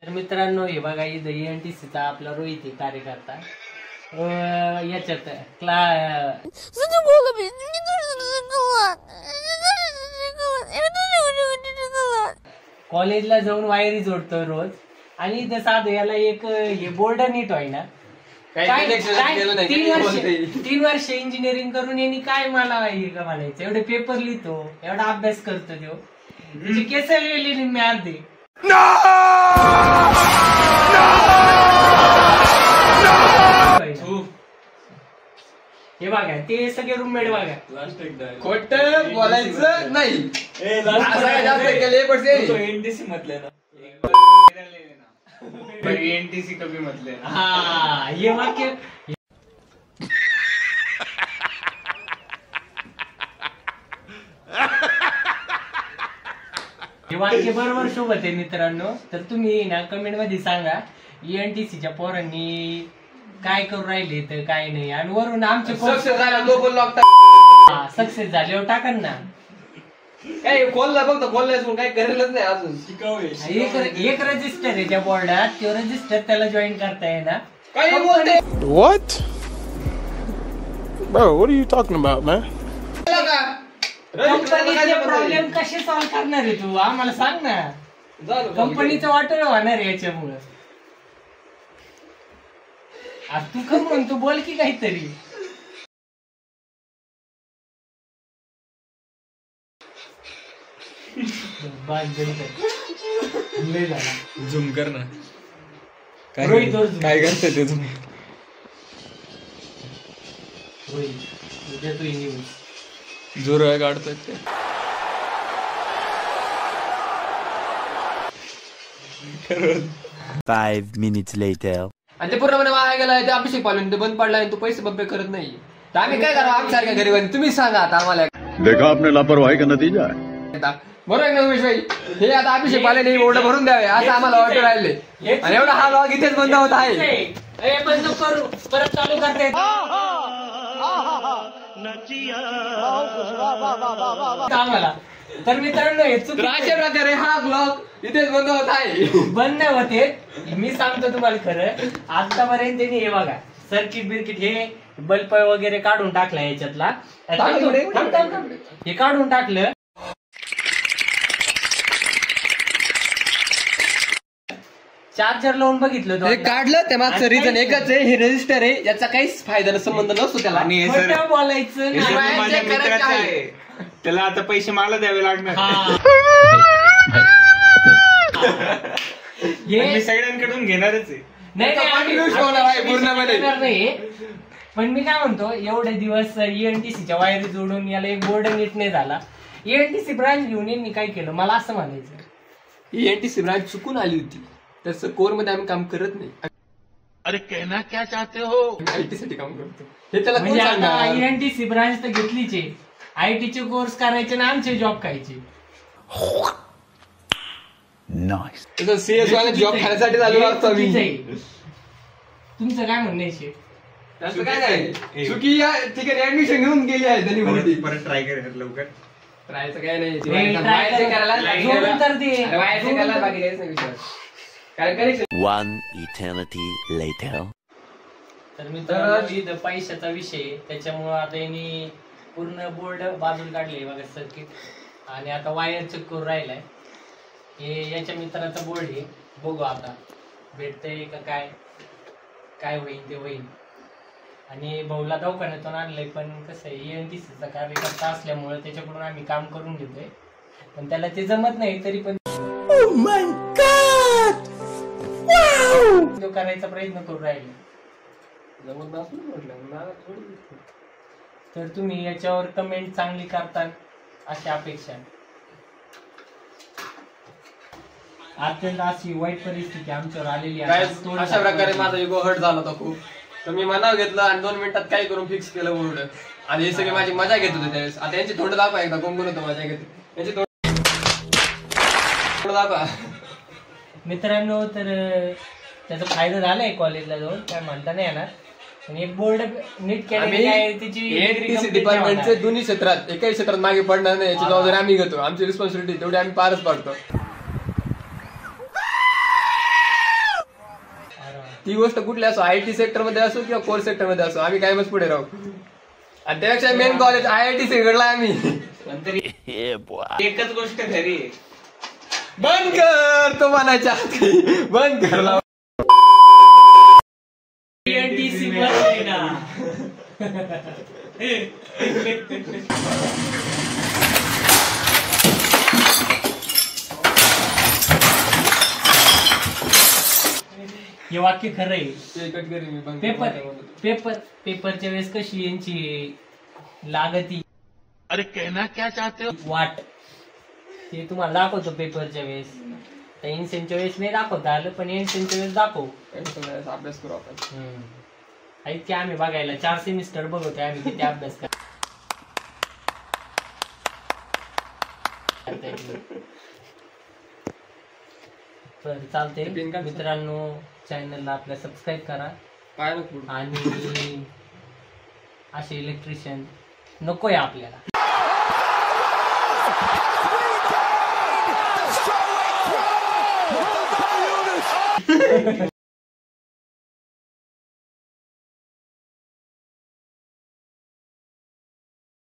तर मित्रांनो हे बघा इथं ENTCचा आपला रोहित आहे कार्यकर्ता याच्यात कॉलेजला जाऊन वायरी जोडतोय रोज आणि इथं साधं याला एक हे बोर्ड नीट होय ना 3 वर्ष इंजिनिअरिंग करून यांनी काय मला म्हणायचं एवढे पेपर लिहितो एवढा अभ्यास करतो तो तुझी केस लिहिली मी अर्धी हे बघा ते सगळे रूममेट बघा खोट बोलायचं नाही एनटीसी म्हटले ना एनटीसी कभी म्हटले हा हे वाक्य हे वाक्य बरोबर सोबत आहे मित्रांनो. तर तुम्ही ना कमेंट मध्ये सांगा ENTCच्या पोरांनी काय करू राहिले तर काय नाही आणि वरून आमचे सक्सेस झाल्यावर टाकन ना काय खोलला फक्त खोलला काय करेलच नाही अजून एक रजिस्टर आहे त्या बोर्डात तो रजिस्टर त्याला जॉईन करता येणार काय बोलते What? Bro, what are you talking about, man? कंपनीचे प्रॉब्लेम कसे सॉल्व्ह करणार आहे तू आम्हाला सांग ना. कंपनीचं वाटोळ होणार आहे याच्यामुळे. तू का म्हणून तू बोल की काहीतरी. झूम कर ना काय करते ते तुम्ही जोर काढतोय ते 5 minutes later. आणि ते पूर्णपणे वाया गेला ते अभिषेक पालून ते बंद पडला आणि तू पैसे बंद करत नाही तर आम्ही काय करा आमच्यासारख्या गरीबांनी तुम्ही सांगा आता आम्हाला देखा आपने लापरवाही का नतीजा है. बरोबर आहे ना उमेश भाई हे आता अभिषेक पाल्याने ओढ भरून द्यावे असं आम्हाला वाटू राहिले आणि एवढा हा लॉग इथेच बंद होत आहे. बंद करू परत चालू करते आम्हाला. तर मित्रांनो हे अशा प्रकारे हा ब्लॉग इथेच बंद होत आहे. बंद नाही होते मी सांगतो तुम्हाला खरं आतापर्यंत त्यांनी हे बघा सर्किट बिर्किट हे बल्ब वगैरे काढून टाकला याच्यातला हे काढून टाकलं चार्जर लावून बघितलं काढलं ते मागचं रिझन एकच आहे हे रजिस्टर आहे याचा काहीच फायदा संबंध नसतो त्याला बोलायचं माझ्या मित्राचं आहे त्याला आता पैसे मला द्यावे लागणार मी सगळ्यांकडून घेणारच आहे. नाही पण मी काय म्हणतो एवढे दिवस ENTCच्या वायरी जोडून याला एक बोर्ड नीट नाही झाला. ENTC ब्रांच घेऊन यांनी काय केलं मला असं म्हणायचं ENTC ब्रांच चुकून आली होती तसं कोर मध्ये आम्ही काम करत नाही. अरे कहना क्या चाहते हो? IT साठी काम करतो हे त्याला म्हणजे आता ENTC ब्रांच तर घेतलीच आहे IT चे कोर्स करायचे ना आमचे जॉब खायचे. CS वाले जॉब खाण्यासाठी चालू लागतो आम्ही. तुमचं काय म्हणणं आहे तसं काय नाही चुकी या ठिकाणी ऍडमिशन घेऊन गेली आहे त्यांनी परत ट्राय करायचं लवकर ट्रायचं काय नाही One eternity later. तर मित्रांनो पैशाचा विषय त्याच्यामुळे आता यांनी पूर्ण बोर्ड बाजूला काढले बघा सर्किट आणि आता वायर चेक करून राहिलाय. हे याच्या मित्राचा बोर्ड आहे बघू आता भेटतंय का काय होईल ते होईल. आणि भाऊला दवाखान्यातून आणलंय पण कसं आहे ENTCचा कार्यकर्ता असल्यामुळे त्याच्याकडून आम्ही काम करून घेतोय पण त्याला ते जमत नाही तरी पण तो करायचा प्रयत्न करून राहिले. तर तुम्ही याच्यावर कमेंट चांगली करता अशी अपेक्षा. अत्यंत अशी वाईट परिस्थिती आमच्यावर आलेली आहे. अशा प्रकारे माझा इगो हर्ट झाला होता खूप तर मी मनाव घेतलं आणि 2 मिनिटात काय करून फिक्स केलं बोर्ड आणि हे सगळे माझी मजा घेत होते त्यावेळेस. आता यांची थोडं दाखवा एकदा कोण होतं मजा घेते यांची थोडं दाखवा मित्रांनो. तर त्याचा फायदा झालाय कॉलेजला जाऊन काय म्हणता नाही येणार पण एक बोर्ड नीट केलं. डिपार्टमेंटचे दोन्ही क्षेत्रात एकाही क्षेत्रात मागे पडणार नाही याची जबाबदारी आम्ही घेतो. आमची रिस्पॉन्सिबिलिटी तेवढी आम्ही पारच पाडतो. ती गोष्ट कुठली असो, IT सेक्टर मध्ये असो किंवा कोर सेक्टर मध्ये असो, आम्ही कायमच पुढे राहू. आणि त्यापेक्षा मेन कॉलेज IIT सेक्टरला आम्ही. पण तरी Yeah, boy. एकच गोष्ट खरी आहे. बंद कर तो म्हणायच्या आत काही. बंद कर लाव. TNTC मध्ये ना. हे वाक्य खरं आहे. ते कट करी मी बंद पेपरच्या वेळेस कशी यांची लागती अरे कहना क्या चाहते हो? वाट ते तुम्हाला दाखवतो पेपरच्या वेळेस. तर इन्सेंटच्या वेळेस नाही दाखवता आलं, पण इन्सेंटच्या वेळेस दाखव. अभ्यास करू आपण. ऐक आम्ही बघायला 4 सेमिस्टर बघतोय आम्ही किती अभ्यास करतो. तर चालते मित्रांनो, चॅनलला आपल्या सबस्क्राईब करा. काय नको आणि असे इलेक्ट्रिशियन नकोय आपल्याला.